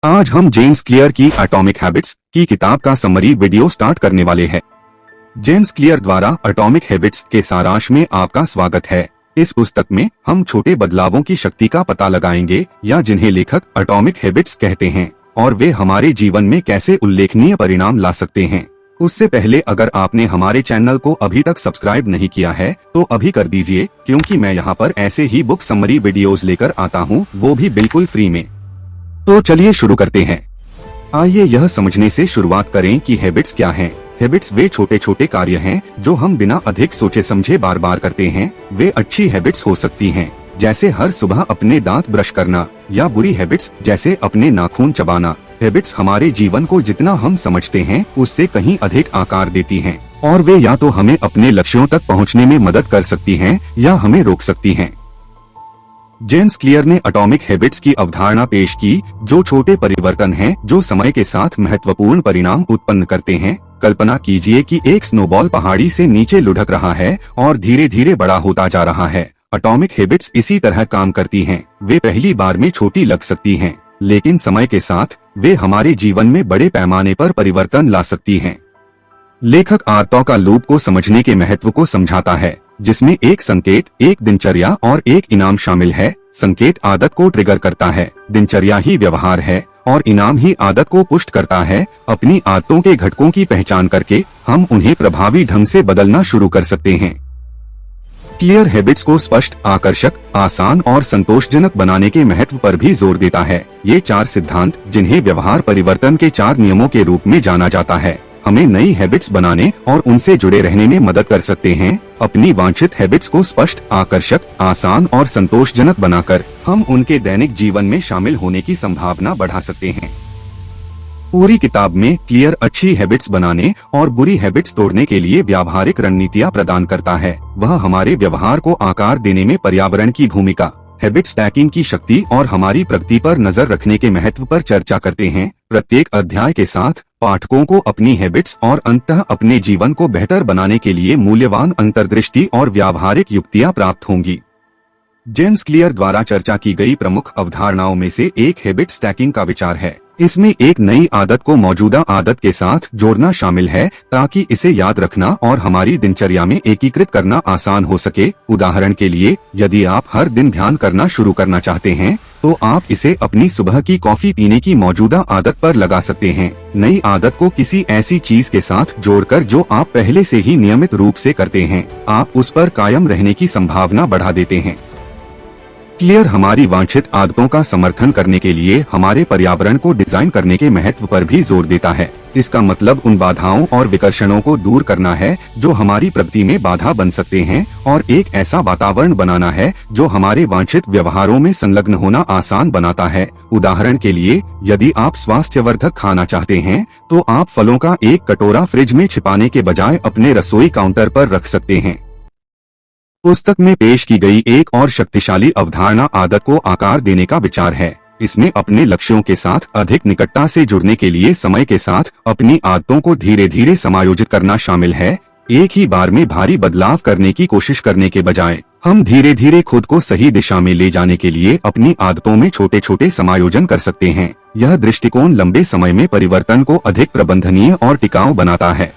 आज हम James clear की एटॉमिक हैबिट्स की किताब का समरी वीडियो स्टार्ट करने वाले हैं। जेम्स क्लियर द्वारा एटॉमिक हैबिट्स के सारांश में आपका स्वागत है। इस पुस्तक में हम छोटे बदलावों की शक्ति का पता लगाएंगे या जिन्हें लेखक एटॉमिक हैबिट्स कहते हैं और वे हमारे जीवन में कैसे उल्लेखनीय परिणाम ला सकते हैं। उससे पहले अगर आपने हमारे चैनल को अभी तक सब्सक्राइब नहीं किया है तो अभी कर दीजिए, क्योंकि मैं यहाँ पर ऐसे ही बुक समरी वीडियोस लेकर आता हूँ, वो भी बिल्कुल फ्री में। तो चलिए शुरू करते हैं। आइए यह समझने से शुरुआत करें कि हैबिट्स क्या हैं। हैबिट्स वे छोटे छोटे कार्य हैं जो हम बिना अधिक सोचे समझे बार बार करते हैं। वे अच्छी हैबिट्स हो सकती हैं, जैसे हर सुबह अपने दांत ब्रश करना, या बुरी हैबिट्स जैसे अपने नाखून चबाना। हैबिट्स हमारे जीवन को जितना हम समझते हैं उससे कहीं अधिक आकार देती हैं, और वे या तो हमें अपने लक्ष्यों तक पहुंचने में मदद कर सकती हैं या हमें रोक सकती हैं। जेम्स क्लियर ने एटॉमिक हैबिट्स की अवधारणा पेश की, जो छोटे परिवर्तन हैं जो समय के साथ महत्वपूर्ण परिणाम उत्पन्न करते हैं। कल्पना कीजिए कि एक स्नोबॉल पहाड़ी से नीचे लुढ़क रहा है और धीरे धीरे बड़ा होता जा रहा है। एटॉमिक हैबिट्स इसी तरह काम करती हैं। वे पहली बार में छोटी लग सकती हैं, लेकिन समय के साथ वे हमारे जीवन में बड़े पैमाने पर परिवर्तन ला सकती हैं। लेखक आदतों का लूप को समझने के महत्व को समझाता है, जिसमें एक संकेत, एक दिनचर्या और एक इनाम शामिल है। संकेत आदत को ट्रिगर करता है, दिनचर्या ही व्यवहार है और इनाम ही आदत को पुष्ट करता है। अपनी आदतों के घटकों की पहचान करके हम उन्हें प्रभावी ढंग से बदलना शुरू कर सकते हैं। क्लियर हैबिट्स को स्पष्ट, आकर्षक, आसान और संतोषजनक बनाने के महत्व पर भी जोर देता है। ये 4 सिद्धांत, जिन्हें व्यवहार परिवर्तन के 4 नियमों के रूप में जाना जाता है, हमें नई हैबिट्स बनाने और उनसे जुड़े रहने में मदद कर सकते हैं। अपनी वांछित हैबिट्स को स्पष्ट, आकर्षक, आसान और संतोषजनक बनाकर हम उनके दैनिक जीवन में शामिल होने की संभावना बढ़ा सकते हैं। पूरी किताब में क्लियर अच्छी हैबिट्स बनाने और बुरी हैबिट्स तोड़ने के लिए व्यावहारिक रणनीतियाँ प्रदान करता है। वह हमारे व्यवहार को आकार देने में पर्यावरण की भूमिका, हैबिट स्टैकिंग की शक्ति और हमारी प्रगति पर नजर रखने के महत्व पर चर्चा करते हैं। प्रत्येक अध्याय के साथ पाठकों को अपनी हैबिट्स और अंततः अपने जीवन को बेहतर बनाने के लिए मूल्यवान अंतर्दृष्टि और व्यावहारिक युक्तियां प्राप्त होंगी। जेम्स क्लियर द्वारा चर्चा की गई प्रमुख अवधारणाओं में से एक हैबिट स्टैकिंग का विचार है। इसमें एक नई आदत को मौजूदा आदत के साथ जोड़ना शामिल है, ताकि इसे याद रखना और हमारी दिनचर्या में एकीकृत करना आसान हो सके। उदाहरण के लिए, यदि आप हर दिन ध्यान करना शुरू करना चाहते हैं, तो आप इसे अपनी सुबह की कॉफी पीने की मौजूदा आदत पर लगा सकते हैं। नई आदत को किसी ऐसी चीज के साथ जोड़कर जो आप पहले से ही नियमित रूप से करते हैं, आप उस पर कायम रहने की संभावना बढ़ा देते हैं। क्लियर हमारी वांछित आदतों का समर्थन करने के लिए हमारे पर्यावरण को डिजाइन करने के महत्व पर भी जोर देता है। इसका मतलब उन बाधाओं और विकर्षणों को दूर करना है जो हमारी प्रगति में बाधा बन सकते हैं, और एक ऐसा वातावरण बनाना है जो हमारे वांछित व्यवहारों में संलग्न होना आसान बनाता है। उदाहरण के लिए, यदि आप स्वास्थ्यवर्धक खाना चाहते हैं, तो आप फलों का एक कटोरा फ्रिज में छिपाने के बजाय अपने रसोई काउंटर पर रख सकते हैं। पुस्तक में पेश की गई एक और शक्तिशाली अवधारणा आदत को आकार देने का विचार है। इसमें अपने लक्ष्यों के साथ अधिक निकटता से जुड़ने के लिए समय के साथ अपनी आदतों को धीरे धीरे समायोजित करना शामिल है। एक ही बार में भारी बदलाव करने की कोशिश करने के बजाय हम धीरे धीरे खुद को सही दिशा में ले जाने के लिए अपनी आदतों में छोटे छोटे समायोजन कर सकते हैं। यह दृष्टिकोण लंबे समय में परिवर्तन को अधिक प्रबंधनीय और टिकाऊ बनाता है।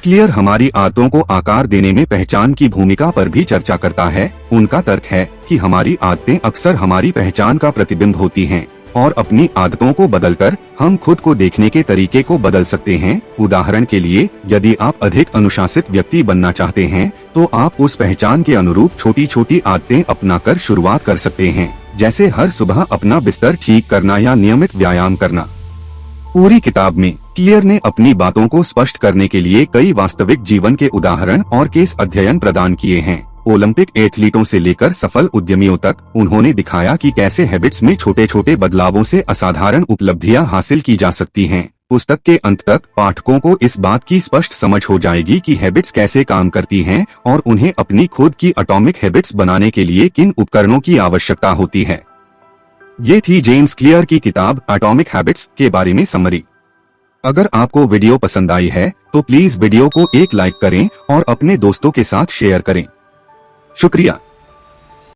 क्लियर हमारी आदतों को आकार देने में पहचान की भूमिका पर भी चर्चा करता है। उनका तर्क है कि हमारी आदतें अक्सर हमारी पहचान का प्रतिबिंब होती हैं, और अपनी आदतों को बदलकर हम खुद को देखने के तरीके को बदल सकते हैं। उदाहरण के लिए, यदि आप अधिक अनुशासित व्यक्ति बनना चाहते हैं, तो आप उस पहचान के अनुरूप छोटी छोटी आदतें अपनाकर शुरुआत कर सकते हैं, जैसे हर सुबह अपना बिस्तर ठीक करना या नियमित व्यायाम करना। पूरी किताब में क्लियर ने अपनी बातों को स्पष्ट करने के लिए कई वास्तविक जीवन के उदाहरण और केस अध्ययन प्रदान किए हैं। ओलंपिक एथलीटों से लेकर सफल उद्यमियों तक उन्होंने दिखाया कि कैसे हैबिट्स में छोटे छोटे बदलावों से असाधारण उपलब्धियां हासिल की जा सकती हैं। पुस्तक के अंत तक पाठकों को इस बात की स्पष्ट समझ हो जाएगी कि हैबिट्स कैसे काम करती हैं और उन्हें अपनी खुद की एटॉमिक हैबिट्स बनाने के लिए किन उपकरणों की आवश्यकता होती है। ये थी जेम्स क्लियर की किताब एटॉमिक हैबिट्स के बारे में समरी। अगर आपको वीडियो पसंद आई है तो प्लीज वीडियो को एक लाइक करें और अपने दोस्तों के साथ शेयर करें। शुक्रिया।